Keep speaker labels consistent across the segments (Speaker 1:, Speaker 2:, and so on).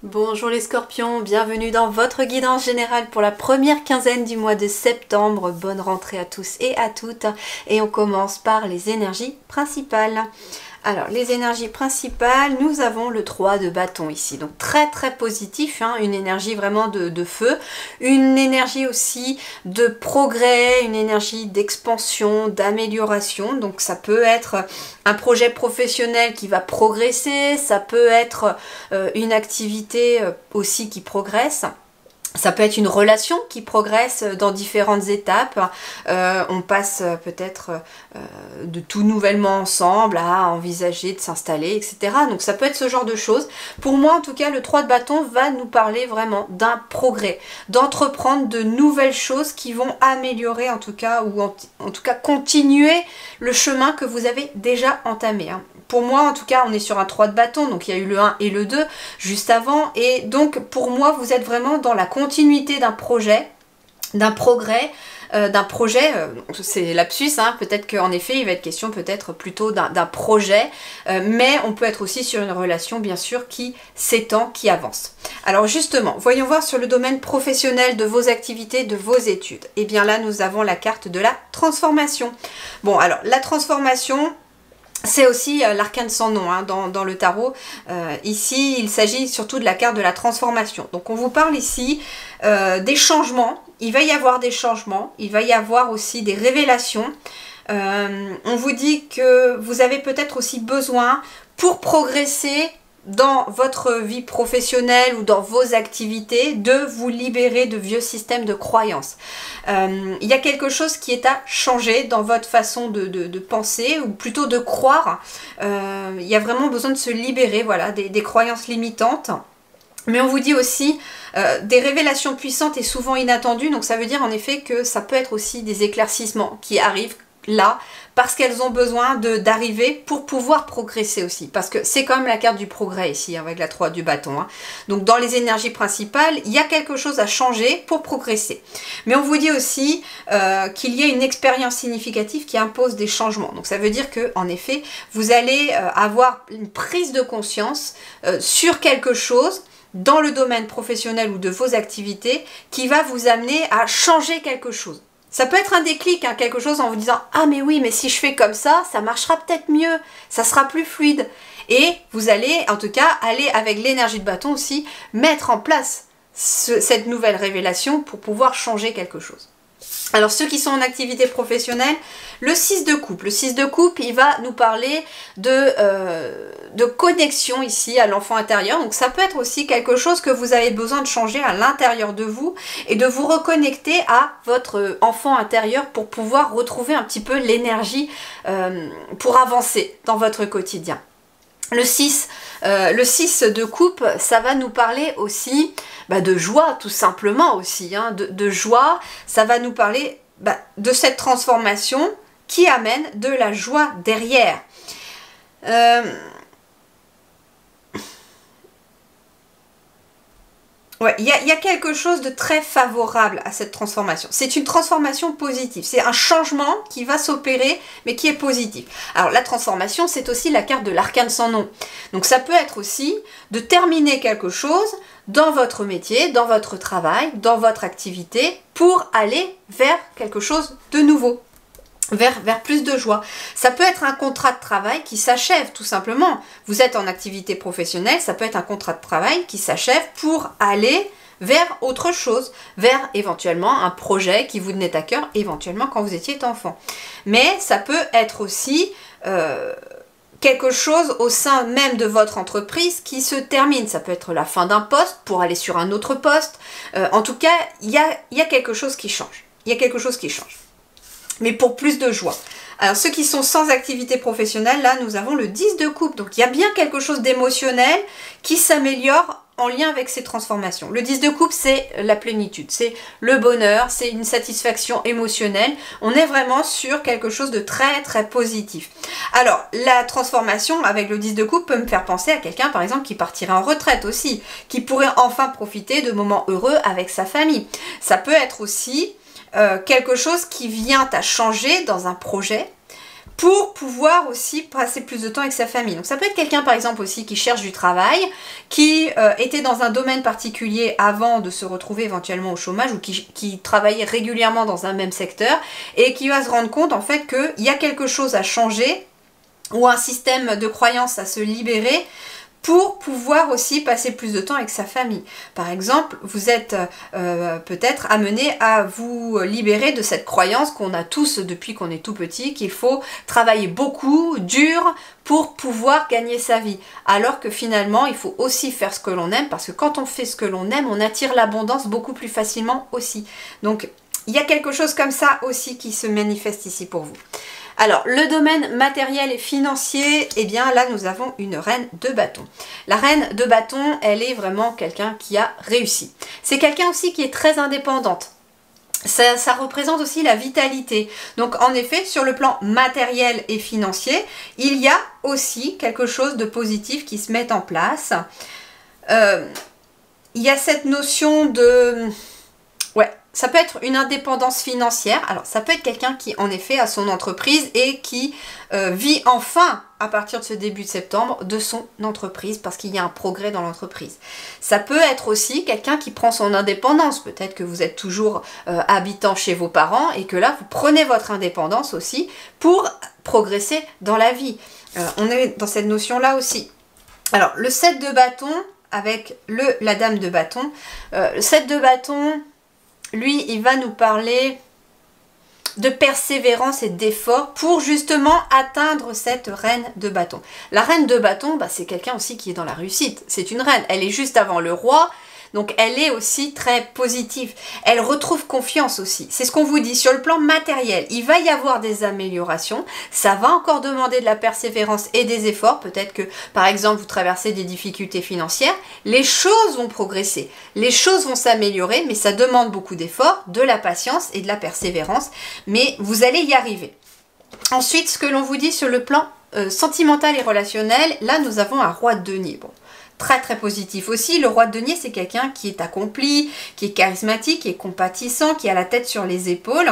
Speaker 1: Bonjour les scorpions, bienvenue dans votre guidance générale pour la première quinzaine du mois de septembre. Bonne rentrée à tous et à toutes. Et on commence par les énergies principales. Alors les énergies principales, nous avons le 3 de bâton ici. Donc très positif, hein, une énergie vraiment de feu. Une énergie aussi de progrès, une énergie d'expansion, d'amélioration. Donc ça peut être un projet professionnel qui va progresser, ça peut être une activité aussi qui progresse. Ça peut être une relation qui progresse dans différentes étapes. On passe peut-être de tout nouvellement ensemble à envisager de s'installer, etc. Donc ça peut être ce genre de choses. Pour moi, en tout cas, le 3 de bâton va nous parler vraiment d'un progrès, d'entreprendre de nouvelles choses qui vont améliorer en tout cas, ou en tout cas continuer le chemin que vous avez déjà entamé, hein. Pour moi, en tout cas, on est sur un 3 de bâton, donc il y a eu le 1 et le 2 juste avant. Et donc, pour moi, vous êtes vraiment dans la continuité d'un projet, d'un progrès, c'est lapsus, hein, peut-être qu'en effet, il va être question peut-être plutôt d'un projet, mais on peut être aussi sur une relation, bien sûr, qui s'étend, qui avance. Alors justement, voyons voir sur le domaine professionnel de vos activités, de vos études. Et bien là, nous avons la carte de la transformation. Bon, alors, la transformation... c'est aussi l'arcane sans nom, hein, dans le tarot. Ici, il s'agit surtout de la carte de la transformation. Donc on vous parle ici des changements. Il va y avoir des changements. Il va y avoir aussi des révélations. On vous dit que vous avez peut-être aussi besoin, pour progresser dans votre vie professionnelle ou dans vos activités, de vous libérer de vieux systèmes de croyances. Il y a quelque chose qui est à changer dans votre façon de penser, ou plutôt de croire. Il y a vraiment besoin de se libérer, voilà, des croyances limitantes. Mais on vous dit aussi des révélations puissantes et souvent inattendues, donc ça veut dire en effet que ça peut être aussi des éclaircissements qui arrivent là, parce qu'elles ont besoin d'arriver pour pouvoir progresser aussi. Parce que c'est quand même la carte du progrès ici, avec la 3 du bâton, hein. Donc dans les énergies principales, il y a quelque chose à changer pour progresser. Mais on vous dit aussi qu'il y a une expérience significative qui impose des changements. Donc ça veut dire que, en effet, vous allez avoir une prise de conscience sur quelque chose dans le domaine professionnel ou de vos activités qui va vous amener à changer quelque chose. Ça peut être un déclic, hein, quelque chose en vous disant « Ah mais oui, mais si je fais comme ça marchera peut-être mieux, ça sera plus fluide. » Et vous allez, en tout cas, aller avec l'énergie de bâton aussi, mettre en place cette nouvelle révélation pour pouvoir changer quelque chose. Alors ceux qui sont en activité professionnelle, le 6 de coupe. Le 6 de coupe, il va nous parler de connexion ici à l'enfant intérieur. Donc ça peut être aussi quelque chose que vous avez besoin de changer à l'intérieur de vous et de vous reconnecter à votre enfant intérieur pour pouvoir retrouver un petit peu l'énergie pour avancer dans votre quotidien. Le 6 de coupe, ça va nous parler aussi de joie, tout simplement aussi, hein, de joie. Ça va nous parler de cette transformation qui amène de la joie derrière. Ouais, il y a quelque chose de très favorable à cette transformation. C'est une transformation positive. C'est un changement qui va s'opérer, mais qui est positif. Alors, la transformation, c'est aussi la carte de l'arcane sans nom. Donc, ça peut être aussi de terminer quelque chose dans votre métier, dans votre travail, dans votre activité, pour aller vers quelque chose de nouveau. Vers plus de joie. Ça peut être un contrat de travail qui s'achève tout simplement. Vous êtes en activité professionnelle, ça peut être un contrat de travail qui s'achève pour aller vers autre chose, vers éventuellement un projet qui vous tenait à cœur, éventuellement quand vous étiez enfant. Mais ça peut être aussi quelque chose au sein même de votre entreprise qui se termine. Ça peut être la fin d'un poste pour aller sur un autre poste. En tout cas, il y a quelque chose qui change. Il y a quelque chose qui change. Mais pour plus de joie. Alors ceux qui sont sans activité professionnelle, là nous avons le 10 de coupe. Donc il y a bien quelque chose d'émotionnel qui s'améliore en lien avec ces transformations. Le 10 de coupe, c'est la plénitude, c'est le bonheur, c'est une satisfaction émotionnelle. On est vraiment sur quelque chose de très positif. Alors la transformation avec le 10 de coupe peut me faire penser à quelqu'un par exemple qui partirait en retraite aussi, qui pourrait enfin profiter de moments heureux avec sa famille. Ça peut être aussi quelque chose qui vient à changer dans un projet pour pouvoir aussi passer plus de temps avec sa famille. Donc ça peut être quelqu'un par exemple aussi qui cherche du travail, qui était dans un domaine particulier avant de se retrouver éventuellement au chômage ou qui travaillait régulièrement dans un même secteur et qui va se rendre compte en fait qu'il y a quelque chose à changer ou un système de croyance à se libérer pour pouvoir aussi passer plus de temps avec sa famille. Par exemple, vous êtes peut-être amené à vous libérer de cette croyance qu'on a tous depuis qu'on est tout petit, qu'il faut travailler beaucoup, dur, pour pouvoir gagner sa vie. Alors que finalement, il faut aussi faire ce que l'on aime, parce que quand on fait ce que l'on aime, on attire l'abondance beaucoup plus facilement aussi. Donc, il y a quelque chose comme ça aussi qui se manifeste ici pour vous. Alors, le domaine matériel et financier, eh bien là, nous avons une reine de bâton. La reine de bâton, elle est vraiment quelqu'un qui a réussi. C'est quelqu'un aussi qui est très indépendante. Ça représente aussi la vitalité. Donc, en effet, sur le plan matériel et financier, il y a aussi quelque chose de positif qui se met en place. Il y a cette notion de... Ouais, ça peut être une indépendance financière. Alors, ça peut être quelqu'un qui, en effet, a son entreprise et qui vit enfin, à partir de ce début de septembre, de son entreprise parce qu'il y a un progrès dans l'entreprise. Ça peut être aussi quelqu'un qui prend son indépendance. Peut-être que vous êtes toujours habitant chez vos parents et que là, vous prenez votre indépendance aussi pour progresser dans la vie. On est dans cette notion-là aussi. Alors, le 7 de bâton avec la dame de bâton. Le 7 de bâton... Lui, il va nous parler de persévérance et d'effort pour justement atteindre cette reine de bâton. La reine de bâton, bah, c'est quelqu'un aussi qui est dans la réussite. C'est une reine. Elle est juste avant le roi. Donc, elle est aussi très positive. Elle retrouve confiance aussi. C'est ce qu'on vous dit. Sur le plan matériel, il va y avoir des améliorations. Ça va encore demander de la persévérance et des efforts. Peut-être que, par exemple, vous traversez des difficultés financières. Les choses vont progresser. Les choses vont s'améliorer, mais ça demande beaucoup d'efforts, de la patience et de la persévérance. Mais vous allez y arriver. Ensuite, ce que l'on vous dit sur le plan sentimental et relationnel, là, nous avons un roi de denier. Bon. Très très positif aussi. Le roi de denier, c'est quelqu'un qui est accompli, qui est charismatique, qui est compatissant, qui a la tête sur les épaules.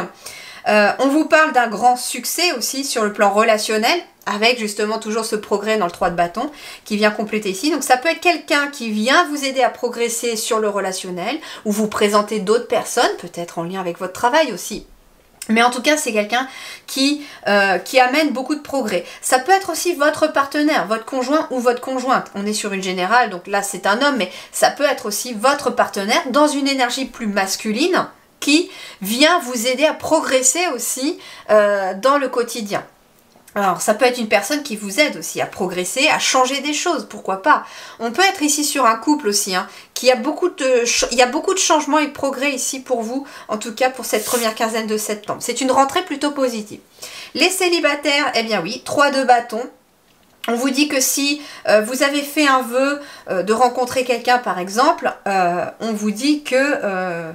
Speaker 1: On vous parle d'un grand succès aussi sur le plan relationnel, avec justement toujours ce progrès dans le 3 de bâton qui vient compléter ici. Donc ça peut être quelqu'un qui vient vous aider à progresser sur le relationnel, ou vous présenter d'autres personnes, peut-être en lien avec votre travail aussi. Mais en tout cas, c'est quelqu'un qui amène beaucoup de progrès. Ça peut être aussi votre partenaire, votre conjoint ou votre conjointe. On est sur une générale, donc là c'est un homme, mais ça peut être aussi votre partenaire dans une énergie plus masculine qui vient vous aider à progresser aussi dans le quotidien. Alors, ça peut être une personne qui vous aide aussi à progresser, à changer des choses, pourquoi pas. On peut être ici sur un couple aussi, hein, il y a beaucoup de changements et de progrès ici pour vous, en tout cas pour cette première quinzaine de septembre. C'est une rentrée plutôt positive. Les célibataires, eh bien oui, 3 de bâton. On vous dit que si vous avez fait un vœu de rencontrer quelqu'un par exemple, on vous dit que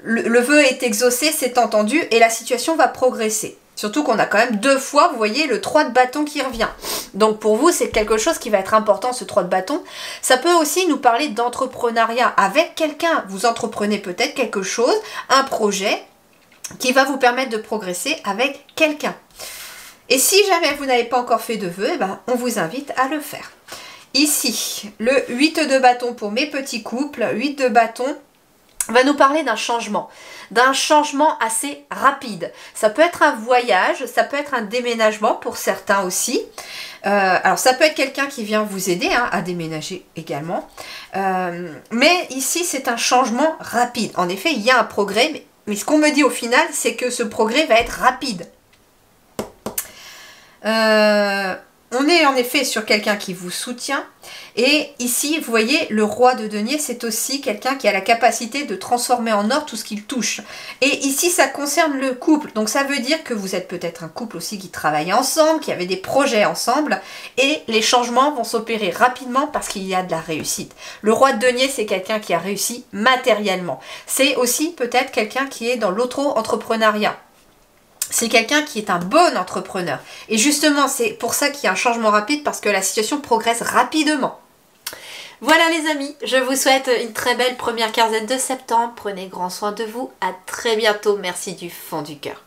Speaker 1: le vœu est exaucé, c'est entendu, et la situation va progresser. Surtout qu'on a quand même 2 fois, vous voyez, le 3 de bâton qui revient. Donc pour vous, c'est quelque chose qui va être important, ce 3 de bâton. Ça peut aussi nous parler d'entrepreneuriat avec quelqu'un. Vous entreprenez peut-être quelque chose, un projet qui va vous permettre de progresser avec quelqu'un. Et si jamais vous n'avez pas encore fait de vœux, eh ben, on vous invite à le faire. Ici, le 8 de bâton pour mes petits couples, 8 de bâton, va nous parler d'un changement assez rapide. Ça peut être un voyage, ça peut être un déménagement pour certains aussi. Alors ça peut être quelqu'un qui vient vous aider à déménager également. Mais ici c'est un changement rapide. En effet, il y a un progrès, mais ce qu'on me dit au final, c'est que ce progrès va être rapide. On est en effet sur quelqu'un qui vous soutient. Et ici, vous voyez, le roi de denier, c'est aussi quelqu'un qui a la capacité de transformer en or tout ce qu'il touche. Et ici, ça concerne le couple. Donc ça veut dire que vous êtes peut-être un couple aussi qui travaille ensemble, qui avait des projets ensemble. Et les changements vont s'opérer rapidement parce qu'il y a de la réussite. Le roi de denier, c'est quelqu'un qui a réussi matériellement. C'est aussi peut-être quelqu'un qui est dans l'auto-entrepreneuriat. C'est quelqu'un qui est un bon entrepreneur. Et justement, c'est pour ça qu'il y a un changement rapide, parce que la situation progresse rapidement. Voilà les amis, je vous souhaite une très belle première quinzaine de septembre. Prenez grand soin de vous. À très bientôt. Merci du fond du cœur.